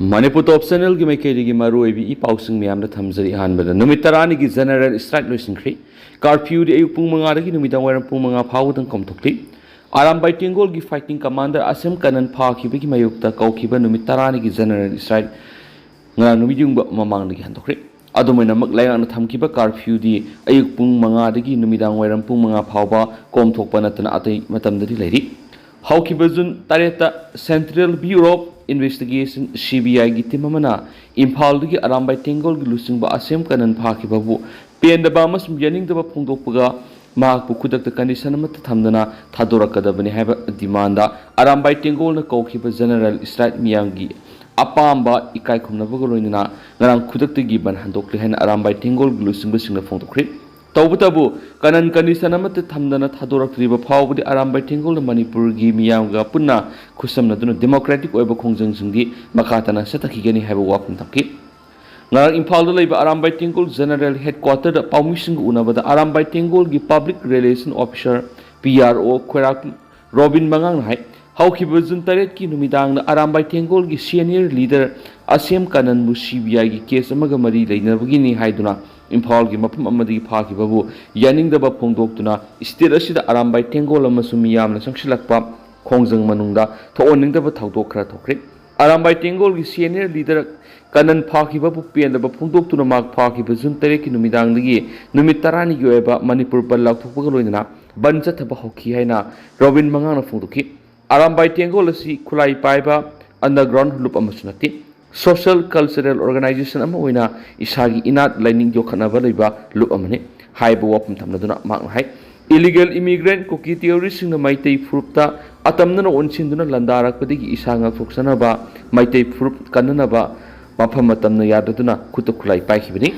Manipur top channel की मैकेरी मरुई इपाउसिंग ma'am थमजरी Ahmad नुमित तरानी की general strike लोइसिंख्री curfew अयुक पुंग मंगादगी नुमिदां वायरम पुंग मंगा फाउदं कमथोक्ली आरामबाई टेंगोल की फाइटिंग कमांडर असम कनन फाखिबगी मयुक्ता कौखिबा नुमित तरानी की general strike nga numidung mamangdagi handokre adumena maklayan thamkiba curfew di ayuk pung manga dagi numidang wairam pung manga phawba kom thokpa natana atai matamdadi leiri hawkiba jun tareta Central Bureau of Investigation CBI gi timamana Imphal dagi Arambai Tengol gi lusingba asem kanan phakiba bu pendaba masum yaningdaba phongdokpaga ꯃꯍꯥꯛꯄꯨ ꯈꯨꯗꯛꯇ condition ꯑꯃꯠꯇ ꯊꯝꯗꯅ ꯊꯥꯗꯣꯔꯛꯀꯗꯕꯅꯤ ꯍꯥꯏꯕ demand Arambai ꯇꯦꯡꯒꯣꯜꯅ ꯀꯧꯈꯤꯕ general strike ꯃꯤꯌꯥꯝꯒꯤ ꯑꯄꯥꯝꯕ ꯏꯀꯥꯏ ꯈꯨꯝꯅꯕꯒ ꯂꯣꯏꯅꯅ ꯉꯔꯥꯡ ꯈꯨꯗꯛꯇꯒꯤ ban ꯍꯟꯗꯣꯛꯂꯦ ꯍꯥꯏꯅ ꯑꯔꯥꯝꯕꯥꯏ ꯇꯦꯡꯒꯣꯜꯒꯤ ꯂꯨꯆꯤꯡꯕꯁꯤꯡꯅ ꯐꯣꯡꯗꯣꯛꯈ꯭ꯔꯦ ꯇꯧꯕꯇꯕꯨ ꯀꯅꯟ ꯀꯟꯗꯤꯁꯟ ꯑꯃꯠꯇ ꯊꯝꯗꯅ ꯊꯥꯗꯣꯔꯛꯇ꯭ꯔꯤꯕ ꯐꯥꯎꯕꯗꯤ ꯑꯔꯥꯝꯕꯥꯏ ꯇꯦꯡꯒꯣꯜꯅ ꯃꯅꯤꯄꯨꯔꯒꯤ ꯃꯤꯌꯥꯝꯒ ꯄꯨꯟꯅ ꯈꯨꯠꯁꯝꯅꯗꯨꯅ ꯗꯦꯃꯣꯀ꯭ꯔꯦꯇꯤꯛ ꯑꯣꯏꯕ ꯈꯣꯡꯖꯪꯁꯤꯡꯗꯤ ꯃꯈꯥ ꯇꯥꯅ ꯆꯠꯊꯈꯤꯒꯅꯤ ꯍꯥꯏꯕ ꯋꯥꯐꯝ ꯊꯝꯈꯤ ngarang Imphal leba Arambai Tengol General Headquarter da permission unabada Arambai Tengol gi Public Relation Officer PRO Khwerak Robin Mangang hai hawkiba jun taret ki numidang na Arambai Tengol gi senior leader Asem Kanan bu CBI gi case amaga mari leinabagi ni haiduna Imphal gi mafum amadi phakiba bu yaningdaba phongdoktuna state asida Arambai Tengol amasum miyamna sangsilakpa khongjang manungda thooningdaba thaudok khara thokre Arambai Tengol gi senior leader kanan phakiba bu pendaba phongdoktuna mak phakiba jun tare ki numidang dagi numit tarani gi oeba Manipur bal laukthokpaga loinana ban chathaba hokhi haina Robin Mangang na phongdokhi Arambai Tengol asi khulai paiba underground loop amasunati social cultural organization ama oina isagi inat lining jokhanaba leiba loop amane haiba wapum thamnaduna makna hai illegal immigrant cookie theory singna maitai frupta atamna onsinduna landarakpadigi isanga thoksanaba maitai frup kananaba mafam matamna yadaduna khuta khulai paikibani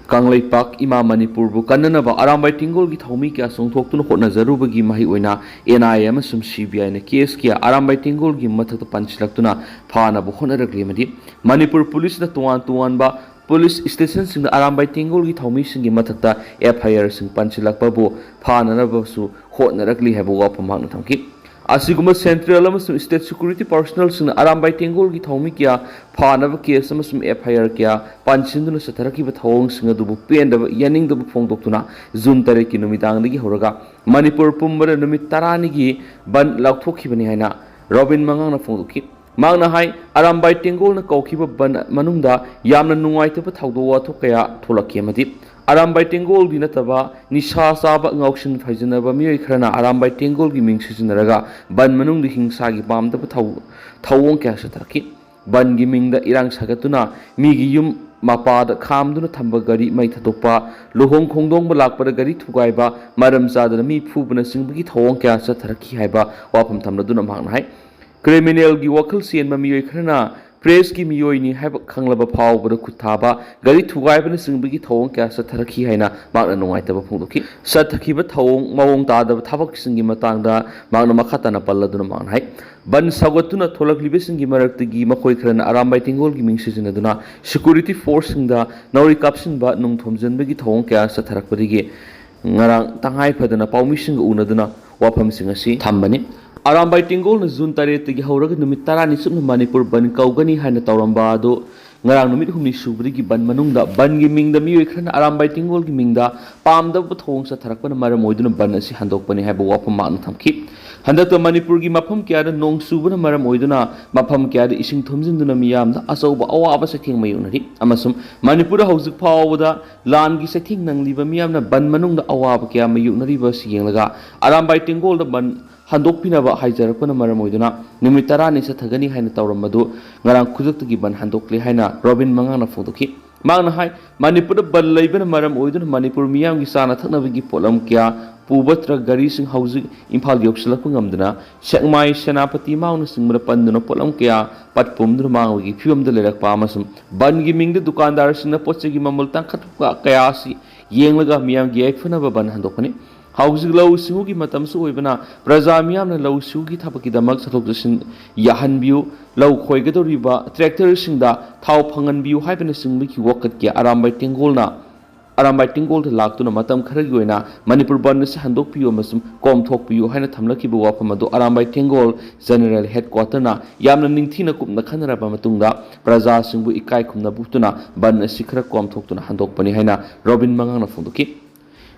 kanglai pak ima Manipur bu kananaba Arambai Tengol gi thaumi kya songthoktuna hotnajarubagi mahi oina NIA amasum CBI na case kya Arambai Tengol gi mathakta panchilaktuna phana bu honaraklemadi Manipur police na tuan ba police station sing Arambai Tengol gi thaumi sing gi mathakta FIR sing panchilakpa bu phana na basu hotnarakli habo wa pamang thamki asiguma central amasum state security personnel sing Arambai Tengol gi thaumi kya phanaba case amasum FIR kya panchinduna satharaki ba thawong sing adu bu pendaba yaning da bu phongdoktuna jun tare ki numidang gi horaga Manipur pumbara numit tarani gi ban laukthokibani haina Robin Mangang na phongdokhi mangna hai Arambai Tengol na kaukhiba ban manungda yamna nungaitaba thawdo thokaya tholakki amadi Arambai Tengol gi nataba nisha saba ngaukshin phajinaba mioi kharana Arambai Tengol gi ming sijinaraga ban manung di hingsa gi pamdaba thawong kya satarki ban gi ming da irang sagatuna mi gi yum mapada khamduna thamba gari mai thatokpa luhong khongdong ba lakpa gari thugaiba maram zadana mi phubna singbagi thawong kya satarki haiba wapam thamnaduna mangna hai criminal gi wakal sen ma mioi kharana press ki miyoi ni haiba khanglaba phawbada kuthaba gari thugaibana singbagi thawong kya satharaki haina magna nungaitaba phungdokhi sathakhiba thawong mawong tadaba thabak singi matangda magna makhatana palladuna mangna hai ban sagatuna tholaklibe singi maraktagi makoi kharana Arambai Tengol gi mingsijinaduna security force singda nauri kapsinba nungthomjanbagi thawong kya satharakpadigi ngarang tangai phadana pawmising unaduna wafam singasi thambani Arambai Tengol na June taret gi hauraga numit tarani sumna Manipur ban kaugani haina tawramba ado ngarang numit humni subri gi ban manungda ban gi mingda mioi khana Arambai Tengol gi mingda pamda bu thong sa tharakpana maram oiduna ban asi handokpani haiba wapam makna thamki handakta Manipur gi mafam kya da nong subuna maram oiduna mafam kya da ising thomjinduna miyamda asauba awaba satheng mayunari amasum Manipur haujuk phawda lan gi satheng nangliba miyamna ban manungda awaba kya mayunari ba siyenglaga Arambai Tengol da ban handokpinaba haijarakpana maram oiduna numit tarani sathagani haina tawramadu ngarang khudakgi ban handokle haina Robin Mangang na phongdokhi mangna hai Manipur bal leibana maram oiduna Manipur miyam gi sana thaknabagi polam kya pubatra gari sing hauji Imphal yoksilakpa ngamdana Sekmai Senapati mauna singmara panduna polam kya patpumduna mangwagi phibamda lerakpa amasum ban gi mingda dukandar singna potchegi mamul tangkhatpa kaya si yenglaga miyam gi aikfanaba ban handokani hauji lau singugi matamsu oibana praja miyamna lau singugi thabakidamak sathok jasin yahanbiu lau khoigadoriba tractor singda thau phanganbiu haibana singbi ki wakat kya Arambai Tengol na Arambai Tenggol लाक्तुना मतम खरगी ओइना मणिपुर बंद से हंदोकपियो मसुम कोम थोकपियो हाइना थमलखिबो वाफम अदो Arambai Tenggol general headquarter ना यामना निंगथीना कुपना खनरबा मतुंगा प्रजा सिंबु इकाई खुमना बुतुना बंद असि खर कोम थोकतुना हंदोकपनि हाइना रॉबिन मंगाना फोंदोकी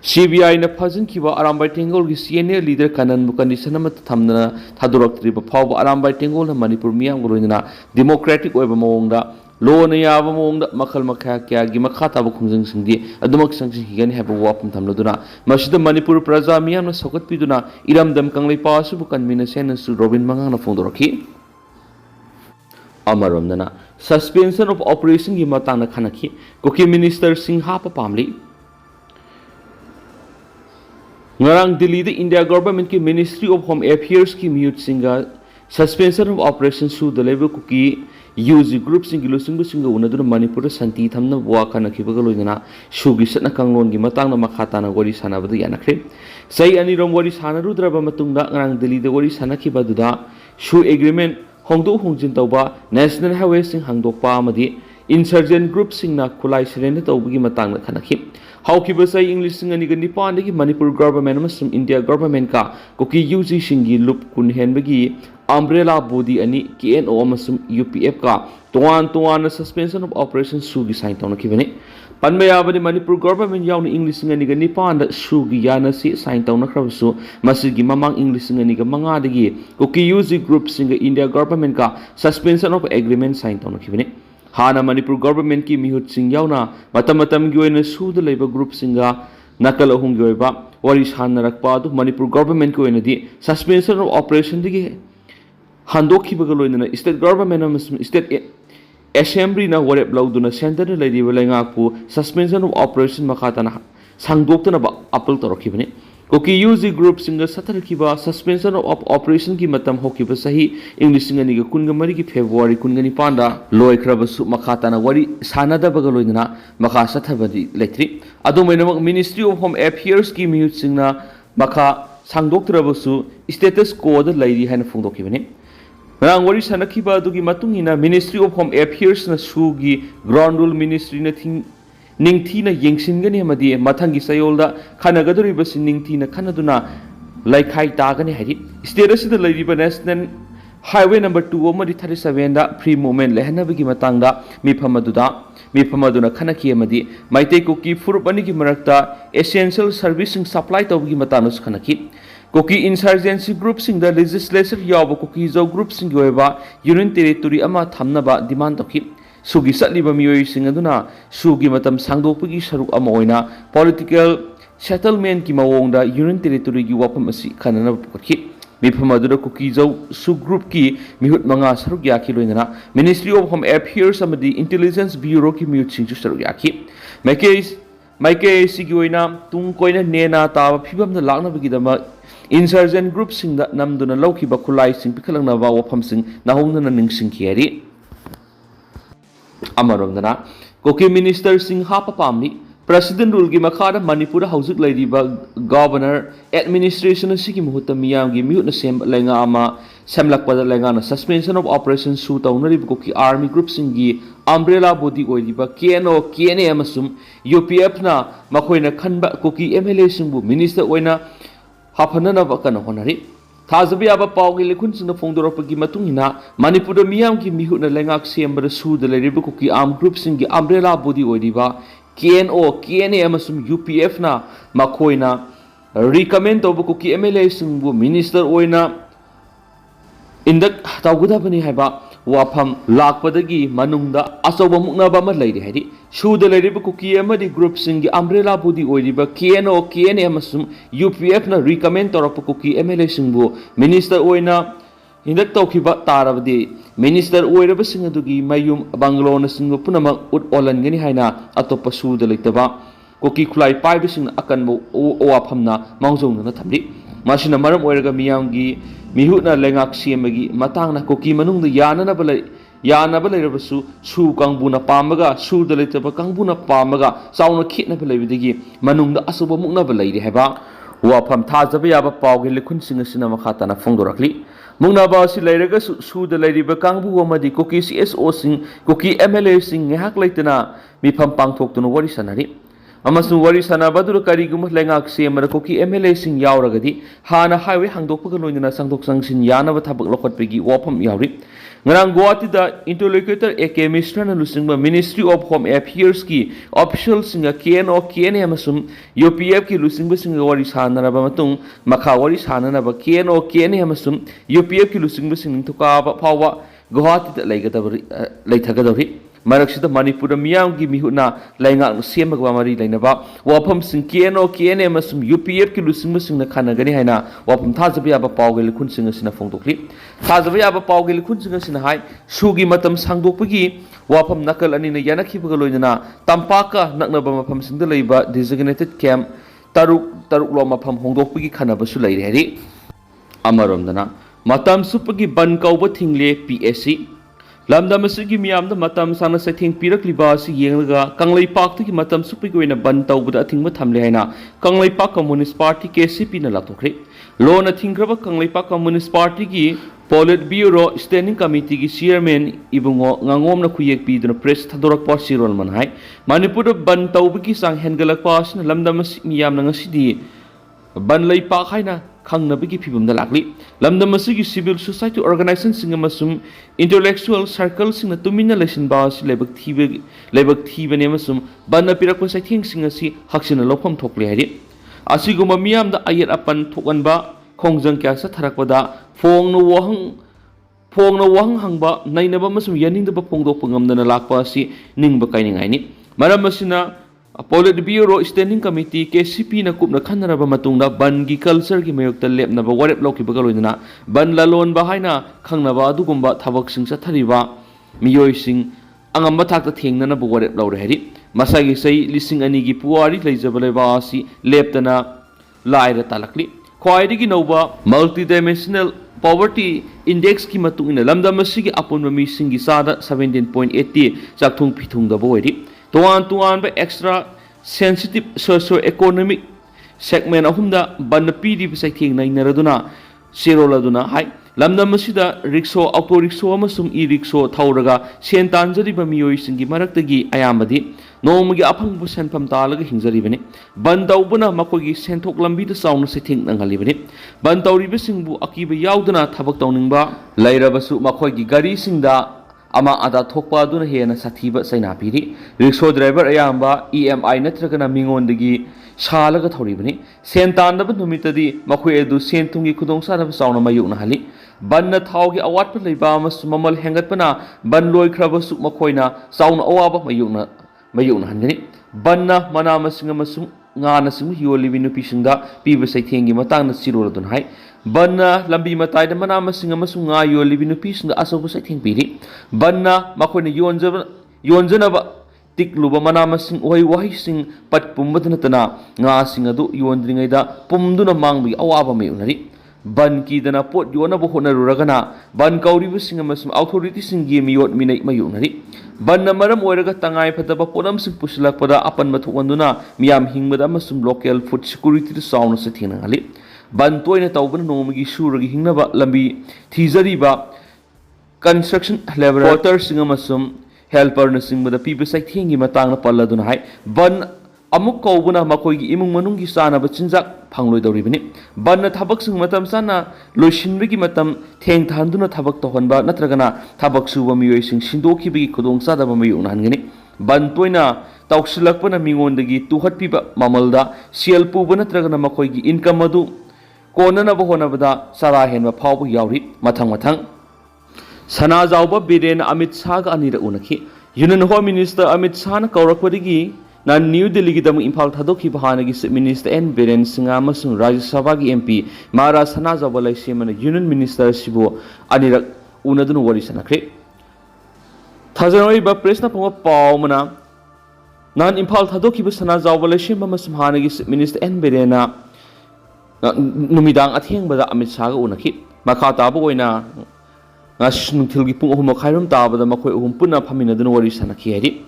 CBI ने फजनखिबा अरामबाई टेंगोल की सीनियर लीडर कनन कंडीशन थमना थादोरक्त्रिबा फाव अरामबाई टेंगोल मणिपुर मियाम गोइना डेमोक्रेटिक ओइबा मओंगदा लोन याब मओंगदा मखल मखा क्या की मखा ताब खुंजंग सिंगदी अदुमक संगसि हिगन हैब वापम थमलदुना मसिदा मणिपुर प्रजा मियाम सौगतपिदुना इरमदम कंगलै पासुबु कन्वीनर सु रोबिन मंगाना फोंदोरखी अमरोमदना सस्पेंशन ऑफ ऑपरेशन की मतांग खनखी कुकी मिनिस्टर सिंह हाप पामली ngarang Delhi the India government ki Ministry of Home Affairs ki mute singa suspension of operation su the level kuki UG group singilu singa unaduna Manipur santi thamna wa kana kibagaloina shugi satna kanglon gi matang na makhata na gori sana badu yanakre sai ani rom gori sana rudraba matungda ngarang Delhi the gori sana ki baduda shu agreement hongdo hongjin tawba national highway sing hangdokpa amadi insurgent group singna khulai sirena tawbagi matang na khanakhi हाउकिब Sai English सिंग अनि गनि पांदगी Manipur government मसम India government का कोकी UG सिंगी loop कुन हेनबगी umbrella body अनि केएनओ मसम UPF का तोवान सस्पेंशन ऑफ ऑपरेशन सुगी साइन तौनखिबने पनबयाबनि मणिपुर गवर्नमेंट याउन इंग्लिश सिंग अनि गनि पांद सुगी यानसी साइन तौनखरबसु मसिगी ममांग इंग्लिश सिंग अनि ग मंगादगी कोकी यूजी ग्रुप सिंग इंडिया गवर्नमेंट का सस्पेंशन ऑफ एग्रीमेंट साइन तौनखिबने हाना मणिपुर गवर्नमेंट की मिहुत सिंह याउना मतम की ओइना सुद लेबा ग्रुप सिंगा नकल अहुम की ओइबा वरी सानरकपा अदु मणिपुर गवर्नमेंट की ओइना दी सस्पेंशन ऑफ ऑपरेशन दिगी हंदोखिबगा लोइना स्टेट गवर्नमेंट अमसम स्टेट असेंबली ना वरेप लौदुना सेंटर लेदिबा लेंगाकपु सस्पेंशन ऑफ ऑपरेशन मखातना सांगदोक्तना अपील तोरखिबने कोकी यूजी ग्रुप सिंग सतरखिबा सस्पेंशन ऑफ ऑपरेशन की मतम होखिबा सही इंग्लिश सिंग निग कुनगमरी की फेब्रुवारी कुनगनि पांदा लोयख्रबसु मखाताना वरी सानादबगा लोइना मखा सथबदि लेथ्री अदुमैनमक मिनिस्ट्री ऑफ होम अफेयर्स की म्यूट सिंगना मखा सांगदोक्त्रबसु स्टेटस कोड लैरी हैन फोंदोखिबने रंग वरी सनखिबा अदुगी मतुंगिना मिनिस्ट्री ऑफ होम अफेयर्स न सुगी ग्राउंड रूल मिनिस्ट्री न थिंग निंगथीना येंगसिनगनि अमदि मथंगी सयोलदा खनगदरिबसि निंगथीना खनदुना लाइखाई तागनि हारि स्टेट असिदा लैरिबा नेशनल हाईवे नंबर 2 अमदि 37 दा फ्री मूवमेंट लेहनबगी मतंगदा मिफमदुना खनखि अमदि माइते कुकी फुरुप अनिगी मरक्ता एसेंशियल सर्विसिंग सप्लाई तौबगी मतानुस खनखि कुकी इंसर्जेंसी ग्रुप सिंग द लेजिस्लेचर याव कुकी जो ग्रुप सिंग योबा यूनियन टेरिटोरी अमा थमनबा डिमांड तौखि सुगी सलीबा मियोई सिंग अदुना सुगी मतम सांगदोकपगी सरुक अमा ओइना पॉलिटिकल सेटलमेंट की मवोंगदा यूनियन टेरिटोरी की वाफम असि खनना पुखि मिफम अदुदा कुकी जो सु ग्रुप की मिहुत मंगा सरुक याखि लोइना मिनिस्ट्री ऑफ होम अफेयर्स अमदि इंटेलिजेंस ब्यूरो की मिहुत सिंग सरुक याखि माइके सिगी ओइना तुंग कोइना नेना ताब फिबम द लाकनबगी दमा इंसर्जेंट ग्रुप सिंग द नमदुना लौखिबा खुलाई सिंग पिखलंगनाबा वाफम सिंग नाहोंगना निंगसिंग खियारी अमरोंदना कोकी मिनिस्टर सिंह हाप पामनी प्रेसिडेंट रूल की मखादा मणिपुर हौजुक लैरिबा गवर्नर एडमिनिस्ट्रेशन सिगी मुहुत मियाम की म्यूट सेम लेंगा अमा सेमलकपदा लेंगा ना सस्पेंशन ऑफ ऑपरेशन सु तौनरिब कोकी आर्मी ग्रुप सिंगी अम्ब्रेला बॉडी ओइरिबा केएनए अमसुम यूपीएफ ना मखोइना खनबा कोकी एमएलए सिंबु मिनिस्टर ओइना हाफननबा कना होनरि थाजबी अब पावगी लेखुन सिंह फोंदोरपगी मतुंगिना मणिपुर मियाम की मिहुत लेंगाक सेमबर सुद लेरिबा कोकी आर्म ग्रुप सिंगी अम्ब्रेला बॉडी ओइरिबा केएनए अमसुम यूपीएफ ना मखोइना रिकमेंड तौब कुकी एमएलए सिंबु मिनिस्टर ओइना इंदक तौगदबनी हाइबा वाफम लाकपदगी मनुंगदा अचौब मुक्नबा म लैरि हाइदि सुद लेरिबा कुकी अमदि ग्रुप सिंगी अम्ब्रेला बॉडी ओइरिबा केएनए अमसुम यूपीएफ ना रिकमेंड तौरप कुकी एमएलए सिंबु मिनिस्टर ओइना इंदक तौखिबा तारबदि मिनिस्टर ओइरबा सिंग अदुगी मयुम बंगलोन सिंग पुनमक उट ओलनगनि हाइना अतोप सुद लेतबा कोकी खुलाई पाइबसिंग अकनबो ओवाफमना मांगजौना थमदि मासिना मरम ओइरगा मियामगी मिहुना लेंगाक सेमगी मतांगना कोकी मनुंग यानबा लेरबसु सु कांगबुना पामगा सुद लेतबा कांगबुना पामगा चाउना खितनबा लेबिदगी मनुंगदा असुब मुक्नबा लैरि हैबा वाफम थाजबा याबा पावगे लेखुन सिंग सिना मखाताना फोंदोरखली मुक्नबा असि लेरगा सुद लेरिबा कांगबु अमदि कोकी सीएसओ सिंग कोकी एमएलए सिंग ngehak leitana mifam pangthoktuno wari sanari अमसुंग वरी सनाबदुर करिगुम लेंगाक सेमर कोकी एमएलए सिंग यावरगदी हाना हाईवे हांगदोकपग लोइना संगदोक संगसिन यानब थबक लोखटपगी वाफम यावरी ngarang guwatida interlocutor AK Mishra lusingba Ministry of Home Affairs ki official singa KNO KNA amasum UPF ki lusingba singa wari sanaraba matung makha wari sananaba KNO KNA amasum UPF ki lusingba sing thuka phawa guwatida leithagadori Maraksida Manipur Miam gi mihuna lainga semagwa mari lainaba wapam sing KNO KNA amasum UPF ki lusingba sing na khanagani haina wapam thajabi aba pawgel khun singa sina phongdokli thajabi aba pawgel khun singa sina hai sugi matam sangdokpagi wapam nakal ani na yanakhibaga loinana tampaka naknaba mafam singda leiba designated camp taruk lo mafam hongdokpagi khanaba su leire hari amaromdana matam supagi ban kauba thingle PSC Lamdam asigi miyamda matam sana sathing pirakliba asi yengaga kanglai pak ki matam supi ko ina ban tawbuda thingma thamle haina kanglai pak communist party KCP na lathokre lo na thingraba kanglai pak communist party ki polit bureau standing committee ki chairman ibungo ngangom na khuyek pi duna press thadorak pa sirol man hai manipur ban tawbu ki sang hengalak pa asna lamdam asigi miyamna ngasidi ban lai pak haina Kangnabigi Pibum the Lakli, Lamdamasigi civil society organization singamasum, intellectual circle sing a tumina lesson bars, lebak tiva nemasum, Bana Piracos I think singasi, Haxin a lopum tokli. Asiguma miam the ayat apan tokanba, Kongzang Kasa Tarakwada, Fong no wang hangba, Nainabamasum yaning the Bapongo Pungam than a lakpasi, Ning Bakaining Aini. Maramasina. Polit Bureau Standing Committee KCP na kup na khanaraba matungda ban gi culture gi mayok tal lep na ba warep loki bagaloina ban lalon bahai na khangnaba adugumba thabak sing sathariba miyoi sing angamba thakta thengna na ba warep laure heri masagi sei lising ani gi puari leijabale ba si leptana laira talakli khwaidi gi noba multidimensional poverty index ki matungina lamdam asigi apunba mi singi sada 17.80 chakthung phithung da boiri Tuan by extra sensitive socio-economic segment ahumda ban PD bisaiting na inaraduna siroladuna hai lamdam masida rickshaw auto rickshaw amasum rickshaw thauraga sen tanjariba miyoi singi maraktagi ayamadi nomagi aphang bu senpam talaga hingjaribani ban tawbuna makogi senthok lambi da sauna sething nangalibani ban tawriba singbu akiba yauduna thabak tawningba lairabasu makogi gari singda ama ada thokpa duna hena sathiba saina piri rickshaw driver ayamba EMI natragana mingondagi shalaga thoribani sentandaba numitadi makhoi edu sentungi khudong saraba sauna mayuk na hali banna thawgi awat leiba mas mamal hengatpana ban loi khrabasu makhoina sauna awaba mayuk na hangani banna mana masinga masum ngana sing yolibi nupi singda piba saithengi matangna siroladun hai banna lambi matai da mana masinga masum nga yolibi nupi singda asobu saitheng piri banna makhona yonjana ba tikluba mana masing wahai sing pat pumbadna tana nga singa du yondringai da pumduna mangbi awaba mai unari ban ki dana pot yona bo hona ruragana ban kauri bu singa masum authority singi miyot minai mayu unari banna maram oiraga tangai phataba ponam sing puslak pada apan mathukanduna miyam hingbada masum local food security to sound se thina ali ban toina tawbana nomagi suragi hingnaba lambi thizariba construction labor water singa masum helper na singbada people sai thingi matang na palladuna hai ban amuk kaubuna makoigi imung manungi sana ba chinjak phangloi doribani ban na thabak sing matam sana loishinbigi matam theng thanduna thabak tohonba natragana thabak suba miyoi sing sindoki bigi khudong sada ba mayu nangani ban toina tawsilakpana mingondagi tuhatpiba mamalda sel puba natragana makoigi income adu konana ba honabada sara henba phawbu yauri mathang Sana Zauba Biren Amit Saga Anira Unaki, Union Home Minister Amit Sana Kaurakwadigi, Nan New Delhi Dam Impal Tadoki Bahanagi Minister N. Biren Singamasung Rajya Sabagi MP, Mara Sana Zabalai Simon, Union Minister Sibo Anira Unadun Warisanakre. Tazanoi ba Presna Poma Paumana Nan Impal Tadoki Sana Zabalai Simon Hanagi Minister N. Birena Numidang Athing Bada Amit Saga Unaki, Makata Boina. Ngas nungthilgi pung ahum khairam tabada makhoi ahum punna phamina dun wari sanaki heri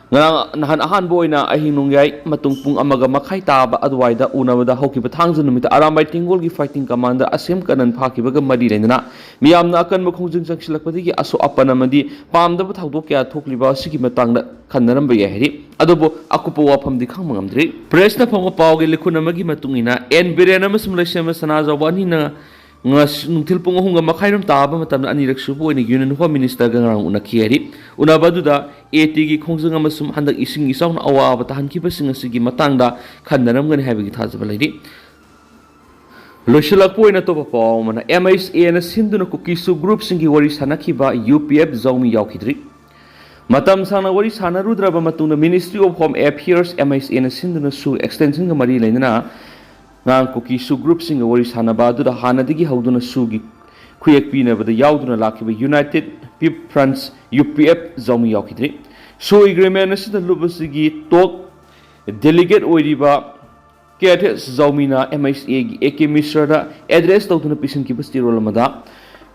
ngarang nahan ahan boina ahi nungyai matung pung amaga makhai taba adwaida unabada hokiba thangju numita arambai tingol gi fighting commander asem kanan phakibaga mari lendana miyamna akan makhongjing changsilakpadigi aso apana madi pamdaba thawdok kya thokliba sigi matangda khannaram ba yahri adobo akupa wafam di khang mangamdri press na phama pawge likhuna magi matungina en birena masum lesema sanaja wani na ngas nungthil pung ahunga makhairam taba matamna anirak subo ni union home minister gangrang unakhiri unabaduda AT gi khongjang amasum handak ising isawna awaba tahanki basing asigi matangda khannaram gani habigi thajaba leidi loshilak poina to paw mana MSA na sinduna kukisu group singi wari sanakhiba UPF zawmi yaukidri matam sana wari sanarudraba matungna Ministry of Home Affairs MSA na sinduna su extension ga mari leina ngang kukisu group singa wari sanaba du da hanadigi hauduna sugi khuyek pinabada yauduna lakiba United People Front UPF zawmi yaukidri so agreement asida lubasigi tok delegate oiriba KTS zawmina MSA gi AK Misra da address tawduna pisin ki basti rol amada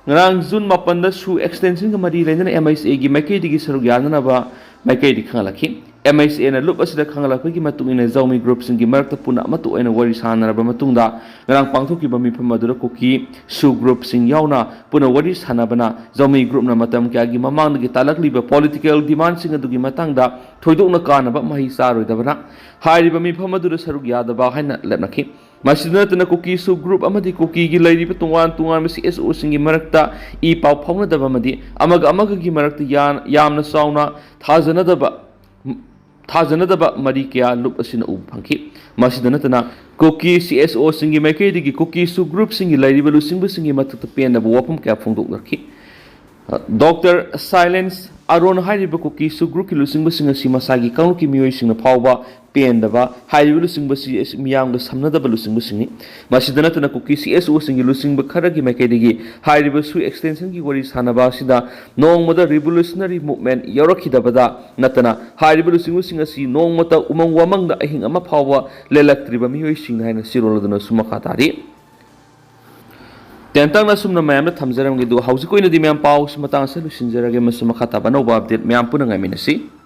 ngang June 8 da su extension ga mari lendana MSA gi makai digi sarug yanana ba makai di khalaki MSA na lup asida khangalakpagi matungina zawmi group singi marakta puna matu aina wari sanaraba matungda ngarang pangthokiba mifam adura koki su group sing yauna puna wari sanabana zawmi group na matam kyagi mamangdagi talakliba political demand sing adugi matangda thoidokna kanaba mahi saroidabana hairiba mifam adura sarug yadaba haina lepnaki masidana koki su group amadi koki gi lairiba tungan masi SO singi marakta I paw phawnadaba madi amaga gi marakta yamna sauna थाजनदबा मरी क्या loop असिन उ फंखि मसिदनतना कोकी CSO सिंगी मैकेदिगी कोकी सु group सिंगी लाइरिबलु सिंगबु सिंगी मतक पेनबु वफम क्या फोंदोक रखि doctor silence अरोन हाइरिबु कोकी सु ग्रुप की लुसिंगबु सिंग सि मसागी काउ की मियोय सिंग फावबा पेनदबा हाइरिबु सिंगबु सि मियांग समनदबु लुसिंगबु सिंगी मसिदनतना कोकी CSO सिंगी लुसिंगबु खरगी मैकेदिगी हाइरिबु सु एक्सटेंशन की वरी सानबा सिदा नोंगमदा रिवोल्यूशनरी मूवमेंट यौरखिदबदा नतना हाइरिबु लुसिंगबु सिंग सि नोंगमता उमंग वमंगदा अहिंग अमा फावबा लेलक्त्रिबा मियोय सिंग हाइना सिरोलदना सुमखा तारी तेंतंग ना सुमना मैम ना थमजरम गे दो हाउस कोइन दि मैम पाउ सुमतांग से लुसिंजरगे मसुमखा ताबा नोबा अपडेट मैम पुनंगामिनसी